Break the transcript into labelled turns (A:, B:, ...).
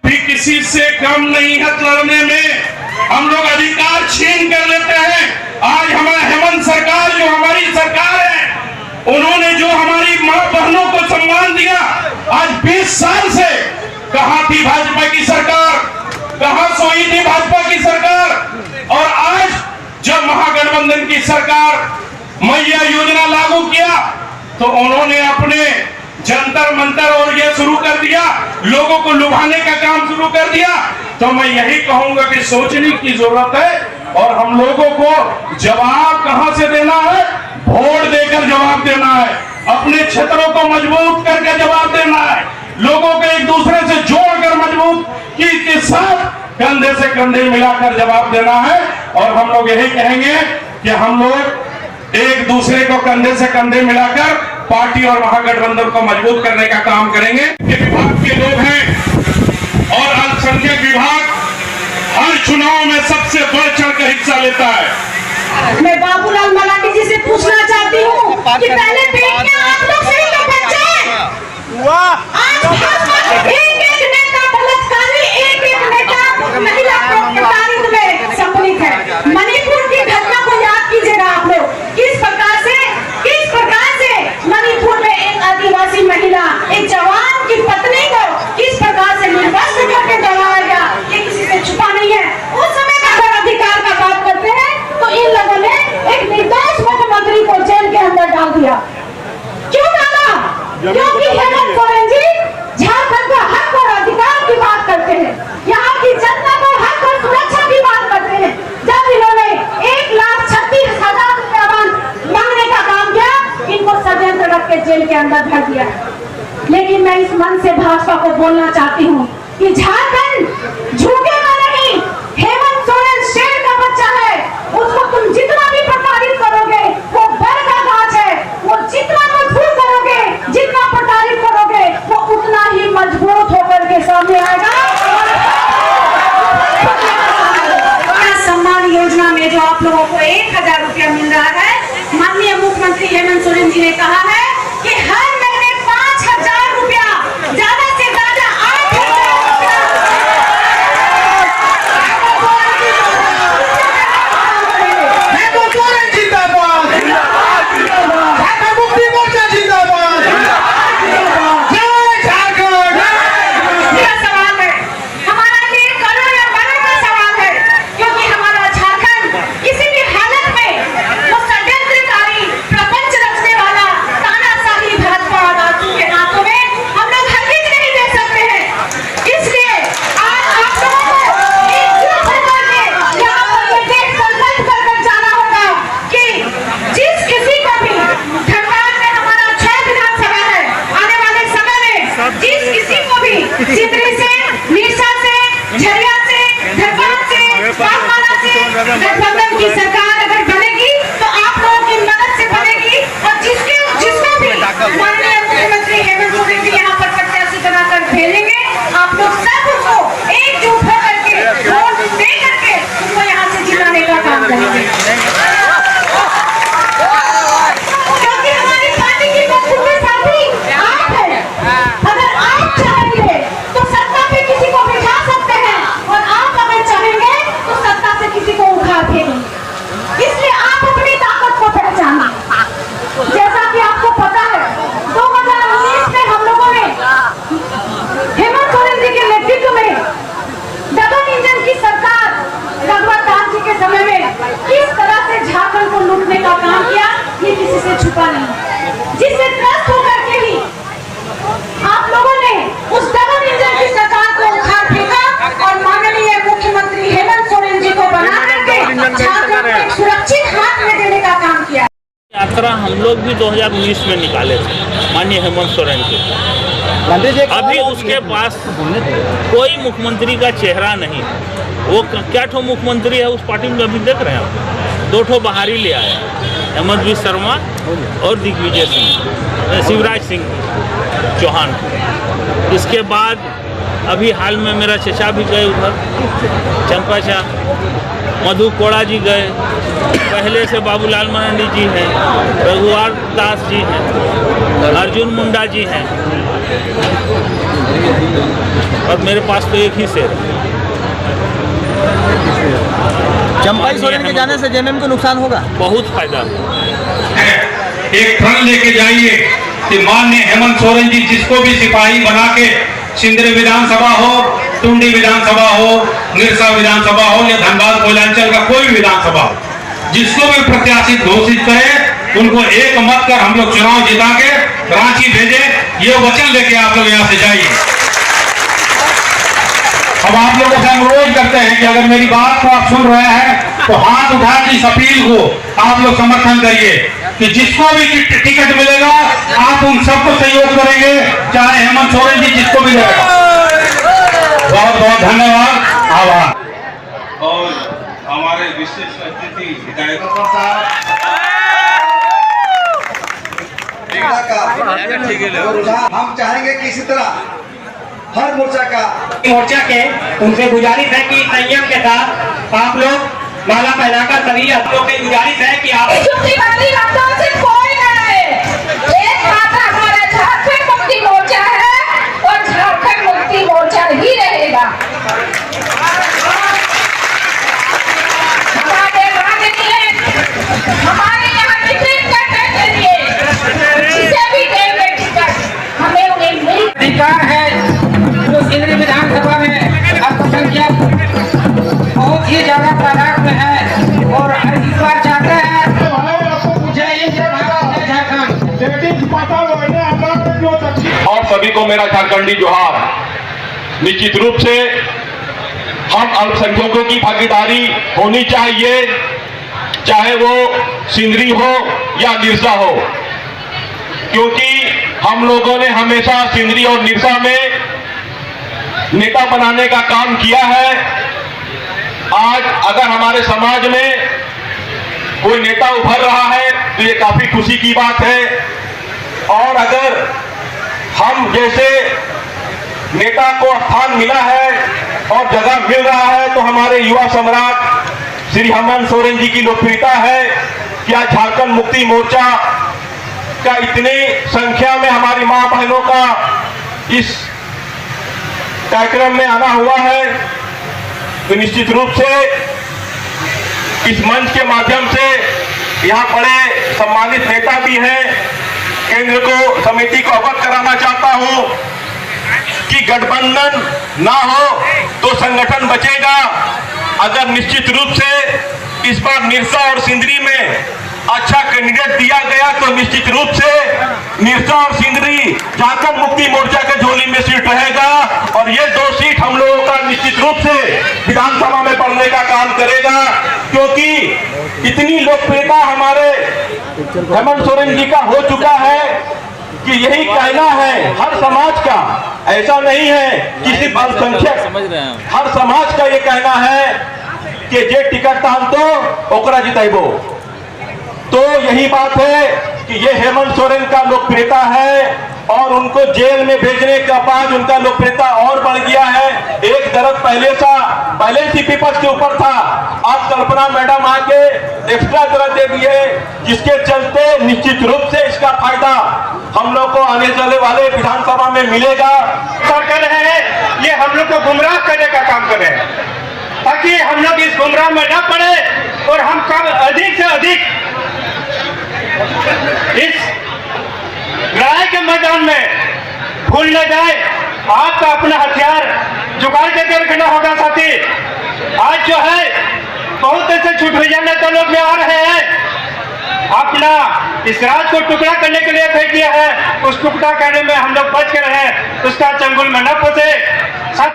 A: भी किसी से कम नहीं है लड़ने में। हम लोग अधिकार छीन कर लेते हैं। आज हमारा हेमंत सरकार जो हमारी सरकार है, उन्होंने जो हमारी मां बहनों को सम्मान दिया, आज 20 साल से कहां थी भाजपा की सरकार, कहां सोई थी भाजपा की सरकार। और आज जब महागठबंधन की सरकार मैया योजना लागू किया तो उन्होंने अपने जंतर मंतर और ये शुरू कर दिया, लोगों को लुभाने का काम शुरू कर दिया। तो मैं यही कहूंगा कि सोचने की जरूरत है और हम लोगों को जवाब कहां से देना है, वोट देकर जवाब देना है, अपने क्षेत्रों को मजबूत करके जवाब देना है, लोगों को एक दूसरे से जोड़कर मजबूत के साथ कंधे से कंधे मिलाकर जवाब देना है। और हम लोग यही कहेंगे कि हम लोग एक दूसरे को कंधे से कंधे मिलाकर पार्टी और महागठबंधन को मजबूत करने का काम करेंगे। विभाग के लोग हैं और अल्पसंख्यक विभाग हर चुनाव में सबसे बढ़ चढ़ कर हिस्सा लेता है।
B: मैं बाबूलाल मराठी जी से पूछना चाहती हूँ कि पहले पेट के आप लोग सही तो बच्चे एक नेता बलात्कारी, एक नेता महिला प्रताड़ित में सम्मिलित है। मणिपुर की घटना को याद कीजिएगा आप लोग, किस प्रकार से मणिपुर में एक आदिवासी महिला, एक जवान की पत्नी को किस प्रकार से निर्वस्त्र करके दबाया गया, ये किसी से छुपा नहीं है। उस समय का अगर अधिकार का बात करते हैं तो इन लोगों ने एक निर्दोष मुख्यमंत्री को जेल के अंदर डाल दिया। क्यों डाला? क्योंकि हेमंत सोरेन जी झारखंड का हक और अधिकार की बात करते हैं, यहाँ की जनता को हक और सुरक्षा की बात करते हैं। जब इन्होंने 1,36,000 रुपया मांगने का काम किया, इनको षड्यंत्र रख के जेल के अंदर भर दिया। लेकिन मैं इस मन से भाजपा को बोलना चाहती हूँ कि झारखंड झुकेगा नहीं। हेमंत सोरेन शेर का बच्चा है, उसको तुम जितना भी प्रताड़ित करोगे वो बर का गाछ है, वो जितना मजबूत करोगे, जितना प्रताड़ित करोगे, वो उतना ही मजबूत होकर के सामने आएगा। सम्मान योजना में जो आप लोगों को 1,000 रुपया मिल रहा है, माननीय मुख्यमंत्री हेमंत सोरेन जी ने कहा है कि हर महीने 5,000 रुपया, ज्यादा से ज्यादा 8,000 रुपया। मेरा सवाल है, हमारा लिए करोड़ या बड़ों का सवाल है, क्योंकि हमारा झारखंड किसी भी हालत में वो षड्यंत्रकारी प्रपंच रचने वाला तानाशाही भाजपा और आजू के हाथों में हम लोग हरगिज नहीं दे सकते हैं। इसलिए आज आप लोगों को एकजुट होकर के यहाँ पर ये देश संकल्प कर जाना होगा कि जिस किसी को भी धनबाद में हमारा 6 विधानसभा है, आने वाले समय में जिस किसी को भी चित्री से, निरसा से, झरिया से, धनबाद से, बागमारा से गठबंधन की सरकार अगर बनेगी तो आप लोगों की मदद से बनेगी। और जिसको भी माननीय मुख्यमंत्री हेमंत सोरेन जी यहाँ पर प्रत्याशी बनाकर भेजेंगे, आप लोग सब उसको एकजुट होकर के वोट दे करके उनको यहाँ से जिताने का काम करेंगे। क्योंकि हमारी पार्टी की बखूबी साथी आप हैं। अगर आप चाहेंगे तो सत्ता पे किसी को बिठा सकते हैं, और आप अगर चाहेंगे तो सत्ता से किसी को उखाड़ फेंकेंगे। इसलिए आप अपनी ताकत को पहचानें। जैसा कि आपको पता है, 2019 में हम लोगों ने हेमंत सोरेन जी के नेतृत्व में डबल इंजन की सरकार रघुवर दास जी के समय में किस तरह से झारखंड को लूटने का काम किया, ये किसी से छुपा नहीं। जिससे त्रस्त होकर के ही आप लोगों ने उस डबल इंजन की सरकार को उखाड़ फेंका और माननीय मुख्यमंत्री हेमंत सोरेन जी को बना करके झारखंड को एक सुरक्षित हाथ में देने का काम किया।
C: यात्रा हम लोग भी 2019 में निकाले थे माननीय हेमंत सोरेन के। अभी उसके पास कोई मुख्यमंत्री का चेहरा नहीं। वो क्या ठो मुख्यमंत्री है उस पार्टी में, अभी देख रहे हैं आप, 2 ठो बाहरी ले आए, हेमंत बिश्व शर्मा और दिग्विजय सिंह, शिवराज सिंह चौहान। इसके बाद अभी हाल में मेरा चचा भी गए उधर, चंपाचा, मधु कोड़ा जी गए, पहले से बाबूलाल मरांडी जी हैं, रघुवर दास जी हैं, अर्जुन मुंडा जी हैं, और मेरे पास तो एक ही शेर है।
D: चंपाई सोरेन के जाने से जेएमएम को नुकसान होगा?
C: बहुत फायदा होगा।
A: एक प्रण लेके जाइए कि माननीय हेमंत सोरेन जी जिसको भी सिपाही बना के सिंदरी विधानसभा हो, टुंडी विधानसभा हो, निरसा विधानसभा हो या धनबाद कोयलांचल का कोई भी विधानसभा हो, जिसको भी प्रत्याशी घोषित करे उनको एक मत कर हम लोग चुनाव जिता के रांची भेजे, ये वचन लेके आप लोग यहाँ से जाइए। अब आप लोगों से अनुरोध करते हैं कि अगर मेरी बात को आप सुन रहे हैं तो हाथ उठा के इस अपील को आप लोग समर्थन करिए कि जिसको भी टिकट मिलेगा आप उन सबको सहयोग करेंगे, चाहे हेमंत सोरेन जी जिसको भी मिलेगा। बहुत बहुत धन्यवाद, आभार। और हमारे विशेष अतिथि विधायक
E: हम चाहेंगे कि इसी तरह हर मोर्चा के
F: उनसे गुजारिश है कि संयम के साथ आप लोग माला पहनाकर सभी आप लोग से गुजारिश है कि आप
B: झूठी वाली बातों से कोई न रहे। एक मात्र हमारा झारखंड मुक्ति मोर्चा है और झारखंड मुक्ति मोर्चा ही रहेगा। हमारे यहाँ टिकट करने के लिए जिसे भी देंगे टिकट हमें उन्हें मिल
F: अधिकार है जो सिंदरी विधानसभा में अल्पसंख्यक बहुत ही ज्यादा तादाद में है और इस बार चाहते हैं जय हिंद भारत जय झारखंड।
A: और सभी को मेरा झारखंडी जोहार। निश्चित रूप से हम अल्पसंख्यकों की भागीदारी होनी चाहिए, चाहे वो सिंदरी हो या निरसा हो, क्योंकि हम लोगों ने हमेशा सिंदरी और निरसा में नेता बनाने का काम किया है। आज अगर हमारे समाज में कोई नेता उभर रहा है तो ये काफी खुशी की बात है। और अगर हम जैसे नेता को स्थान मिला है और जगह मिल रहा है तो हमारे युवा सम्राट श्री हेमंत सोरेन जी की लोकप्रियता है कि आज झारखंड मुक्ति मोर्चा का इतनी संख्या में हमारी मां बहनों का इस कार्यक्रम में आना हुआ है। तो निश्चित रूप से इस मंच के माध्यम से यहाँ बड़े सम्मानित नेता भी हैं, केंद्र को समिति को अवगत कराना चाहता हूँ कि गठबंधन ना हो तो संगठन बचेगा। अगर निश्चित रूप से इस बार निरसा और सिंदरी में अच्छा कैंडिडेट दिया गया तो निश्चित रूप से निरसा और सिंदरी झारखंड मुक्ति मोर्चा के झोली में सीट रहेगा और ये 2 सीट हम लोगों का निश्चित रूप से विधानसभा में बढ़ने का काम करेगा, क्योंकि इतनी लोकप्रियता हमारे हेमंत सोरेन जी का हो चुका है कि यही कहना है हर समाज का, ऐसा नहीं है कि सिर्फ अल्पसंख्यक, हर समाज का ये कहना है कि जे टिकट तान तो ओकरा जिताइबो। तो यही बात है कि ये हेमंत सोरेन का लोकप्रियता है और उनको जेल में भेजने का बाद उनका लोकप्रियता और बढ़ गया है। एक तरफ पहले ही विपक्ष के ऊपर था, अब कल्पना मैडम आके एक्स्ट्रा तरह दे दिए, जिसके चलते निश्चित रूप से इसका फायदा हम लोग को आने चलने वाले विधानसभा में मिलेगा।
F: कर रहे हैं ये हम लोग को गुमराह करने का काम कर रहे हैं ताकि हम लोग इस गुमराह में न पड़े और हम कम अधिक से अधिक इस लड़ाई के मैदान में भूल न जाए। आपका अपना हथियार जुगाड़ करके रखना होगा साथी। आज जो है बहुत ऐसे छुटभैया नेता लोग में आ रहे हैं, अपना इस राज को टुकड़ा करने के लिए फेंक दिया है। उस टुकड़ा करने में हम लोग बच कर रहे, उसका चंगुल में न फंसे।